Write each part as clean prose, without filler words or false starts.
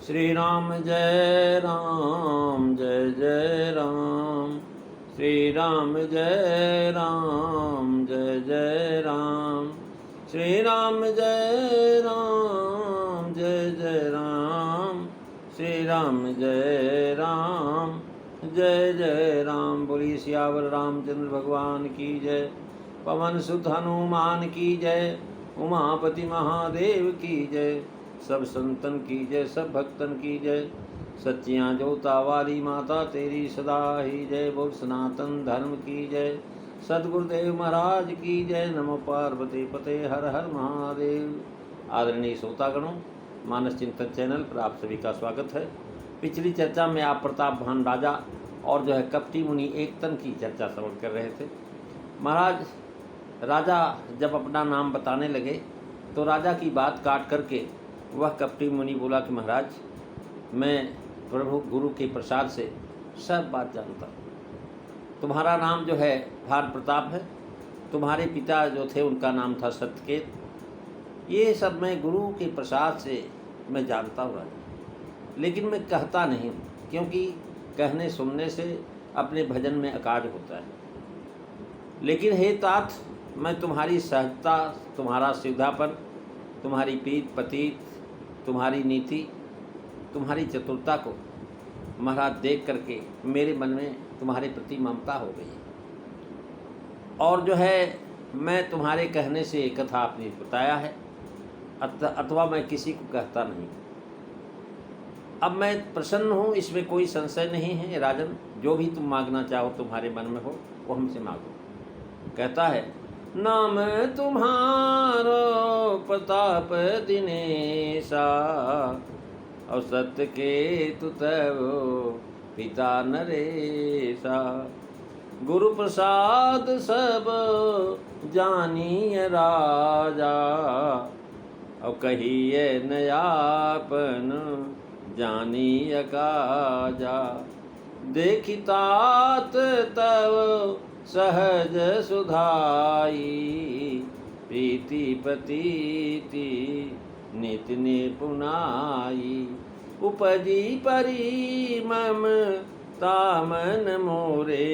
श्री राम जय राम जय जय राम। श्री राम जय राम जय जय राम। श्री राम जय राम जय जय राम। श्री राम जय राम जय जय राम। बोलिए सियावर रामचंद्र भगवान की जय। पवन सुत हनुमान की जय। उमापति महादेव की जय। सब संतन की जय, सब भक्तन की जय। सच्चियाँ जोता वाली माता तेरी सदा ही जय। बोल सनातन धर्म की जय। सद्गुरुदेव महाराज की जय। नमो पार्वती पते हर हर महादेव। आदरणीय श्रोतागणों, मानस चिंतन चैनल पर आप सभी का स्वागत है। पिछली चर्चा में आप प्रताप भान राजा और जो है कपटी मुनि एकतन की चर्चा श्रवण कर रहे थे। महाराज राजा जब अपना नाम बताने लगे तो राजा की बात काट करके वह कपटी मुनि बोला कि महाराज, मैं प्रभु गुरु के प्रसाद से सब बात जानता हूँ। तुम्हारा नाम जो है भान प्रताप है, तुम्हारे पिता जो थे उनका नाम था सत्यकेत। ये सब मैं गुरु के प्रसाद से मैं जानता हूँ राजा, लेकिन मैं कहता नहीं हूँ, क्योंकि कहने सुनने से अपने भजन में अकाज होता है। लेकिन हे तात, मैं तुम्हारी सहजता, तुम्हारा सीधापन, तुम्हारी पीत पतीत, तुम्हारी नीति, तुम्हारी चतुरता को महाराज देख करके मेरे मन में तुम्हारे प्रति ममता हो गई। और जो है मैं तुम्हारे कहने से एक कथा आपने बताया है, अथवा मैं किसी को कहता नहीं। अब मैं प्रसन्न हूँ, इसमें कोई संशय नहीं है राजन। जो भी तुम मांगना चाहो तुम्हारे मन में हो वो हमसे मांगो। कहता है, नाम तुम्हारो प्रताप दिनेशा, और सत्य के तुतव पिता नरेशा। गुरु प्रसाद सब जानिय राजा, और कहिए नयापन जानिय काजा। देखितात तव सहज सुधाई, प्रीति पतीति नित निपुनाई। उपजी परी मम तामन मोरे,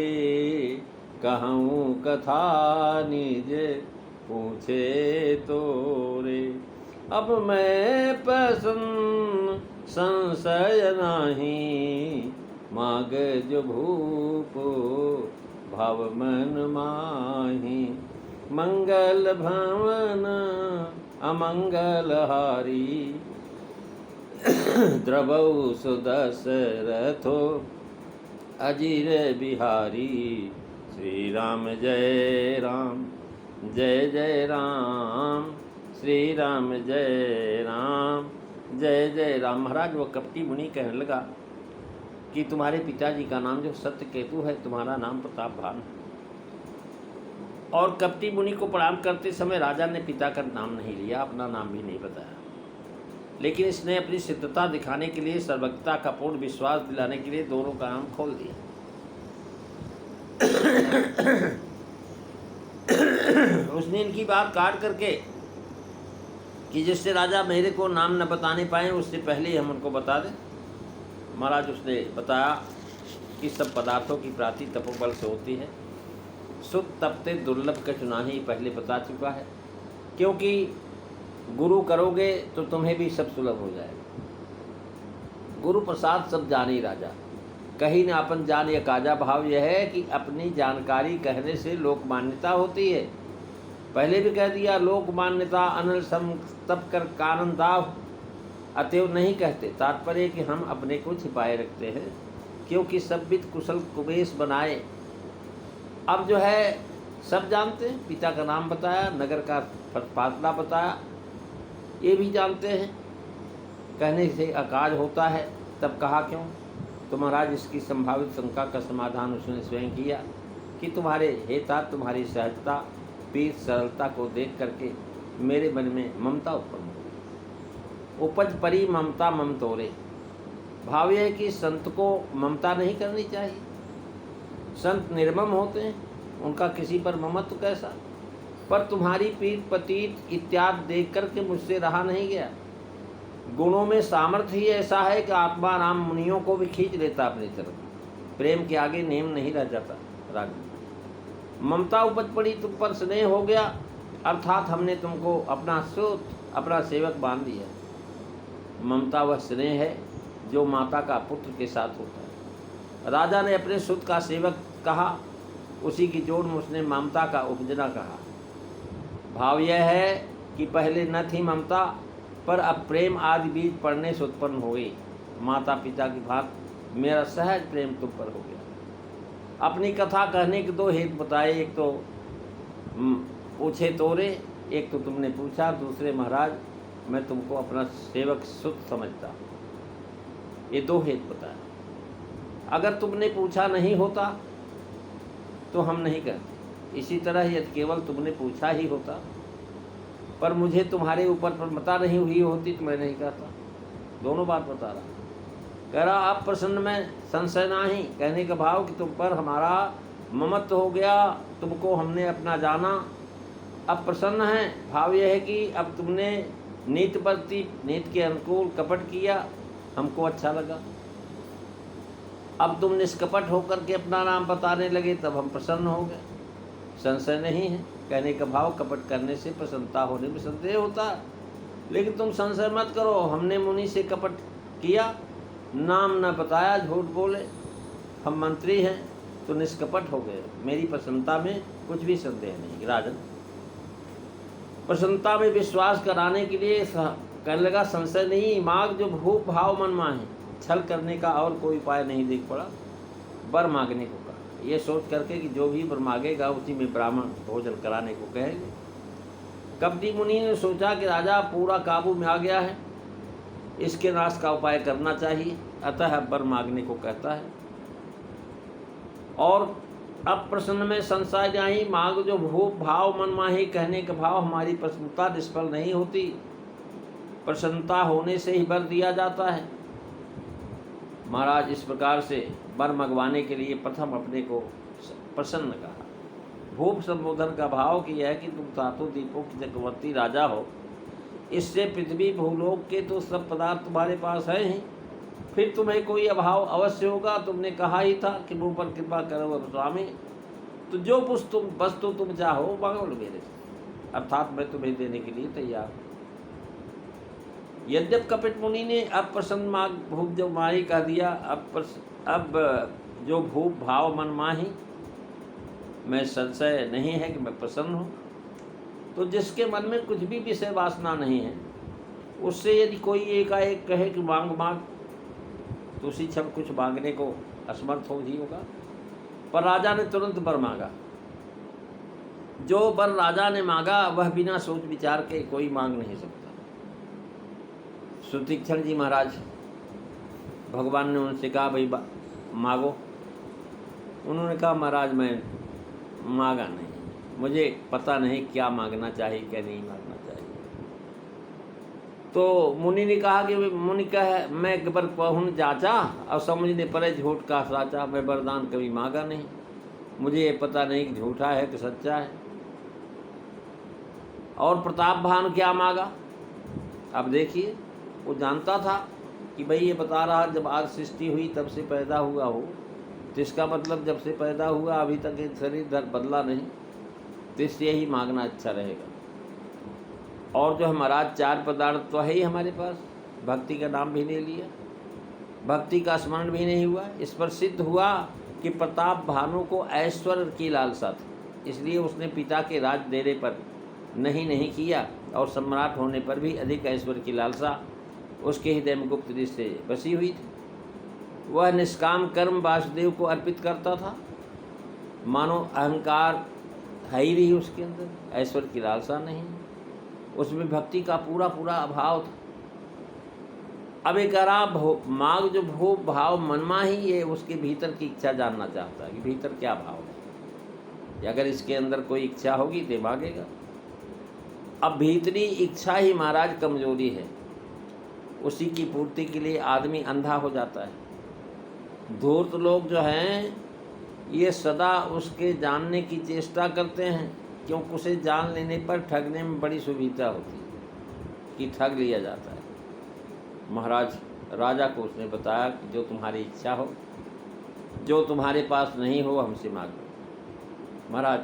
कहूँ कथा निज पूछे तोरे। अब मैं प्रसन्न संशय नहीं, माग जो भूप भाव मन माही। मंगल भवन अमंगल हारी, द्रवौ सुदशरथो अजीर बिहारी। श्री राम जय राम जय जय राम। श्री राम जय राम जय जय राम। महाराज वो कपटी मुनि कहने लगा कि तुम्हारे पिताजी का नाम जो सत्यकेतु है, तुम्हारा नाम प्रताप भान है। और कपटी मुनि को प्रणाम करते समय राजा ने पिता का नाम नहीं लिया, अपना नाम भी नहीं बताया, लेकिन इसने अपनी सिद्धता दिखाने के लिए, सर्वज्ञता का पूर्ण विश्वास दिलाने के लिए दोनों का नाम खोल दिया। उसने इनकी बात काट करके कि जिससे राजा मेरे को नाम न बताने पाए, उससे पहले ही हम उनको बता दें। महाराज उसने बताया कि सब पदार्थों की प्राप्ति तपोबल से होती है। सुख तपते दुर्लभ का चुनाही पहले बता चुका है, क्योंकि गुरु करोगे तो तुम्हें भी सब सुलभ हो जाएगा। गुरु प्रसाद सब जाने राजा, कहीं न अपन जाने काजा। भाव यह है कि अपनी जानकारी कहने से लोक मान्यता होती है। पहले भी कह दिया, लोक मान्यता अनल सम तप कर कानन दाव, अतएव नहीं कहते। तात्पर्य कि हम अपने को छिपाए रखते हैं, क्योंकि सब विद कुशल कुबेश बनाए। अब जो है सब जानते हैं, पिता का नाम बताया, नगर का फासला बताया, ये भी जानते हैं। कहने से अकाज होता है, तब कहा क्यों? तो महाराज इसकी संभावित शंका का समाधान उसने स्वयं किया कि तुम्हारे हेता, तुम्हारी सहजता, पीर सरलता को देख करके मेरे मन में ममता उत्पन्न हो। उपज परी ममता मम तोरे। भाव यह है कि संत को ममता नहीं करनी चाहिए। संत निर्मम होते हैं, उनका किसी पर ममत्व कैसा। पर तुम्हारी पीठ पतीत इत्यादि देख करके मुझसे रहा नहीं गया। गुणों में सामर्थ्य ही ऐसा है कि आत्मा राम मुनियों को भी खींच लेता अपनी तरफ। प्रेम के आगे नेम नहीं रह जाता। राग ममता उपज पड़ी, तुम पर स्नेह हो गया, अर्थात हमने तुमको अपना सुत, अपना सेवक मान लिया। ममता वह स्नेह है जो माता का पुत्र के साथ होता है। राजा ने अपने सुत का सेवक कहा, उसी की जोड़ में उसने ममता का उपजना कहा। भाव यह है कि पहले न थी ममता, पर अब प्रेम आदि बीज पड़ने से उत्पन्न हो गई। माता पिता की भांति मेरा सहज प्रेम तुम पर हो गया। अपनी कथा कहने के दो हेतु बताए, एक तो पूछे तोरे, एक तो तुमने पूछा, दूसरे महाराज मैं तुमको अपना सेवक सुत समझता। ये दो हेतु बताए। अगर तुमने पूछा नहीं होता तो हम नहीं कहते। इसी तरह यदि केवल तुमने पूछा ही होता, पर मुझे तुम्हारे ऊपर प्रसन्नता नहीं हुई होती तो मैं नहीं कहता। दोनों बात बता रहा। कह रहा अब प्रसन्न में संशय नहीं, कहने का भाव कि तुम पर हमारा ममत्व हो गया, तुमको हमने अपना जाना, अब प्रसन्न है। भाव यह है कि अब तुमने नीति बरती, नीति के अनुकूल कपट किया, हमको अच्छा लगा। अब तुम निष्कपट होकर के अपना नाम बताने लगे, तब हम प्रसन्न हो गए। संशय नहीं है, कहने का भाव कपट करने से प्रसन्नता होने में संदेह होता है। लेकिन तुम संशय मत करो, हमने मुनि से कपट किया, नाम न बताया, झूठ बोले, हम मंत्री हैं तो निष्कपट हो गए। मेरी प्रसन्नता में कुछ भी संदेह नहीं। राजन प्रसन्नता में विश्वास कराने के लिए कहने लगा, संशय नहीं, मांग जो भूप भाव मन माहे, छल करने का और कोई उपाय नहीं देख पड़ा। वर मांगने को कहा, ये सोच करके कि जो भी वर मांगेगा उसी में ब्राह्मण भोजन कराने को कहेंगे। कपटी मुनि ने सोचा कि राजा पूरा काबू में आ गया है, इसके नाश का उपाय करना चाहिए, अतः वर मांगने को कहता है। और अब प्रसन्न में संशय नहीं, मांग जो भूप भाव मन माही, कहने का भाव हमारी प्रसन्नता निष्फल नहीं होती, प्रसन्नता होने से ही वर दिया जाता है। महाराज इस प्रकार से वर मंगवाने के लिए प्रथम अपने को प्रसन्न कहा। भूप संबोधन का भाव किया है कि तुम सातों दीपों की चक्रवर्ती राजा हो, इससे पृथ्वी भूलोक के तो सब पदार्थ तुम्हारे पास है ही, फिर तुम्हें कोई अभाव अवश्य होगा। तुमने कहा ही था कि मुँह पर कृपा करो स्वामी, तो जो वस्तु तुम चाहो मांगो मेरे से, अर्थात मैं तुम्हें देने के लिए तैयार हूँ। यद्यप कपित मुनि ने अब प्रसन्न मांग भूप जो माही कह दिया, अब जो भूप भाव मन माही, मैं संशय नहीं है कि मैं प्रसन्न हूँ। तो जिसके मन में कुछ भी विषय वासना नहीं है, उससे यदि कोई एकाएक कहे कि मांग मांग, तो उसी क्षण कुछ मांगने को असमर्थ हो ही होगा। पर राजा ने तुरंत वर मांगा। जो वर राजा ने मांगा वह बिना सोच विचार के कोई मांग नहीं सकता। सुतीक्षण जी महाराज, भगवान ने उनसे कहा भाई मांगो। उन्होंने कहा महाराज मैं मांगा नहीं, मुझे पता नहीं क्या मांगना चाहिए क्या नहीं मांगना चाहिए। तो मुनि ने कहा कि मुनि कह मैं वर पहुन जाचा और समझने पड़े झूठ का साचा, मैं वरदान कभी मांगा नहीं, मुझे ये पता नहीं कि झूठा है कि सच्चा है। और प्रताप भान क्या मांगा? अब देखिए, वो जानता था कि भाई ये बता रहा जब आज सृष्टि हुई तब से पैदा हुआ हो, तो इसका मतलब जब से पैदा हुआ अभी तक ये शरीर धर बदला नहीं, तो इससे यही मांगना अच्छा रहेगा। और जो महाराज चार पदार्थ तो है ही हमारे पास, भक्ति का नाम भी नहीं लिया, भक्ति का स्मरण भी नहीं हुआ। इस पर सिद्ध हुआ कि प्रताप भानु को ऐश्वर्य की लालसा थी, इसलिए उसने पिता के राज देने पर नहीं किया, और सम्राट होने पर भी अधिक ऐश्वर्य की लालसा उसके हृदय में गुप्त दृष्टि से बसी हुई थी। वह निष्काम कर्म वासुदेव को अर्पित करता था, मानो अहंकार है ही नहीं उसके अंदर, ऐश्वर्य की लालसा नहीं, उसमें भक्ति का पूरा अभाव था। अब एक मांग जो भूप भाव मनमा ही, ये उसके भीतर की इच्छा जानना चाहता है कि भीतर क्या भाव है। अगर इसके अंदर कोई इच्छा होगी तो मांगेगा। अब भीतरी इच्छा ही महाराज कमजोरी है, उसी की पूर्ति के लिए आदमी अंधा हो जाता है। धूर्त लोग जो हैं ये सदा उसके जानने की चेष्टा करते हैं, क्योंकि उसे जान लेने पर ठगने में बड़ी सुविधा होती है कि ठग लिया जाता है। महाराज राजा को उसने बताया कि जो तुम्हारी इच्छा हो, जो तुम्हारे पास नहीं हो हमसे मांगो। महाराज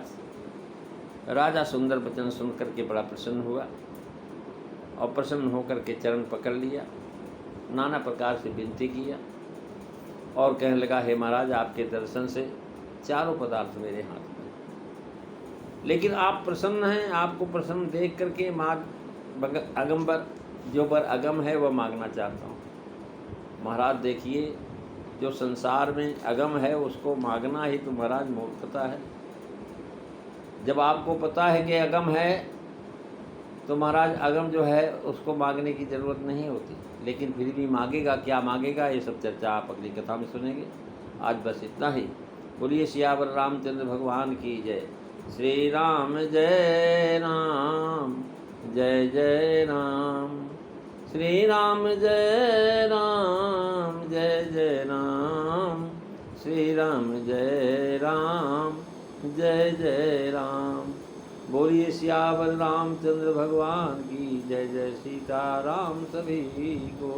राजा सुंदर वचन सुन करके बड़ा प्रसन्न हुआ और प्रसन्न होकर के चरण पकड़ लिया, नाना प्रकार से विनती किया और कहने लगा, हे महाराज आपके दर्शन से चारों पदार्थ मेरे हाथ में, लेकिन आप प्रसन्न हैं, आपको प्रसन्न देख करके अगंबर जो बर अगम है वह मांगना चाहता हूँ। महाराज देखिए, जो संसार में अगम है उसको मांगना ही तो महाराज मूर्खता है। जब आपको पता है कि अगम है तो महाराज अगम जो है उसको मांगने की ज़रूरत नहीं होती, लेकिन फिर भी मांगेगा। क्या मांगेगा ये सब चर्चा आप अगली कथा में सुनेंगे। आज बस इतना ही। बोलिए सियावर रामचंद्र भगवान की जय। श्री राम जय राम जय जय राम। श्री राम जय राम जय जय राम। श्री राम जय राम जय जय राम। बोलिए सियावर रामचंद्र भगवान की जय। जय सीताराम सभी को।